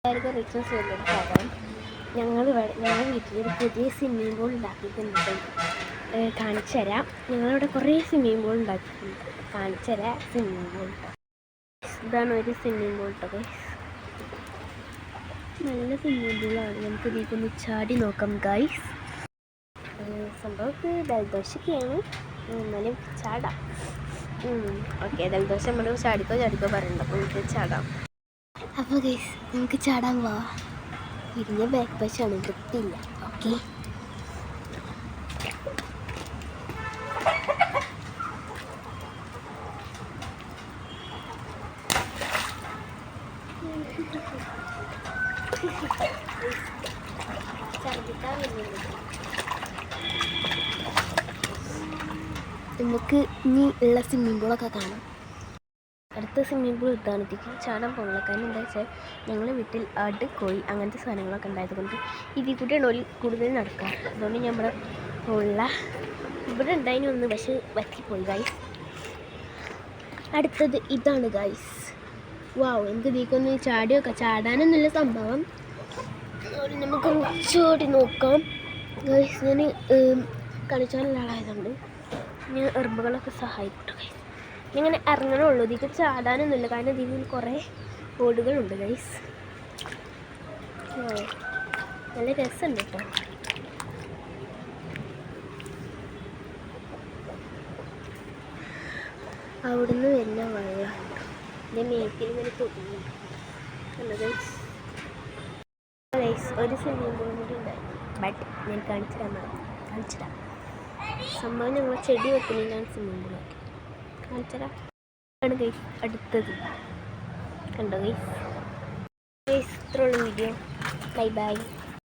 എല്ലാവർക്കും റിക്വസ്റ്റ് ചെയ്യുന്നൊരു കാര്യം, ഞങ്ങളുടെ വീട്ടിലൊരു പുതിയ സ്വിമ്മിംഗ് പൂൾ ഉണ്ടാക്കിയിട്ടുണ്ട്. കാണിച്ചു തരാം. ഞങ്ങളിവിടെ കുറേ സ്വിമ്മിംഗ് പൂൾ ഉണ്ടാക്കിയിട്ടുണ്ട്. കാണിച്ചു തരാം സ്വിമ്മിംഗ് പൂൾ. ഇതാണ് ഒരു സ്വിമ്മിംഗ് പൂൾ കേട്ടോ. നല്ല സ്വിമ്മിംഗ് പൂളാണ്. നമുക്ക് ഇതിലേക്കൊന്ന് ചാടി നോക്കാം ഗൈസ്. സംഭവത്ത് ജലദോഷമൊക്കെയാണ്, എന്നാലും ചാടാം. ഓക്കെ, ജലദോഷം നമ്മൾ ചാടിക്കോ പറയണ്ട, അപ്പോൾ നമുക്ക് ചാടാം. അപ്പോൾ ഗൈസ് നമുക്ക് ചാടാൻ പോവാം. ഇതിൻ്റെ ബാക്ക് വശമാണ്, വൃത്തിയില്ല. ഓക്കെ, നമുക്ക് ഇനി ഉള്ള സ്വിമ്മിംഗ് പൂളൊക്കെ കാണാം. അടുത്ത സ്വിമ്മിംഗ് പൂൾ ഇതാണ്. ഇതിൽ ചാടാൻ പോകുന്നില്ല. കാരണം എന്താ വെച്ചാൽ ഞങ്ങളുടെ വീട്ടിൽ ആട്, കോഴി അങ്ങനത്തെ സാധനങ്ങളൊക്കെ ഉണ്ടായതുകൊണ്ട് ഇതിൽ കൂടെയാണ് കൂടുതൽ നടക്കാറ്. അതുകൊണ്ട് നമ്മുടെ ഇവിടെ ഉണ്ടായിന് ഒന്ന്, പക്ഷേ വറ്റിപ്പോയി ഗൈസ്. അടുത്തത് ഇതാണ് ഗൈസ്. വാവ്, എനിക്ക് ഇതിലേക്കൊന്ന് ചാടാനൊന്നുമില്ല സംഭവം. നമുക്ക് ചാടി നോക്കാം ഗൈസ്. ഞാൻ കളിച്ചാനുള്ള ആളായതുകൊണ്ട് ഞാൻ എറുമ്പുകളൊക്കെ സഹായിക്കട്ടെ ഗൈസ്. ഇങ്ങനെ ഇറങ്ങണുള്ളൂ, ഇതിക്ക് ചാടാനൊന്നുമില്ല. കാരണം ഇതിൽ കുറേ ഓടുകളുണ്ട് ഗൈസ്. നല്ല രസമുണ്ട് കേട്ടോ. അവിടുന്ന് വരുന്ന വെള്ളം എൻ്റെ മേത്തിൽ ഇങ്ങനെ തോന്നുന്നു ഗൈസ്. ഒരു സ്വിമ്മിംഗ് പൂളും കൂടി ഉണ്ടായി, ബട്ട് ഞാൻ കാണിച്ചിടാം. സംഭവം ഞങ്ങൾ ചെടി വെക്കുന്നതിനാണ് സ്വിമ്മിംഗ് പൂളാക്കി. കാണിച്ചതാണ് ഗൈസ്. അടുത്തത് കണ്ടോ ഗൈസ്. ഇത്രയുള്ള വീഡിയോ. Bye bye.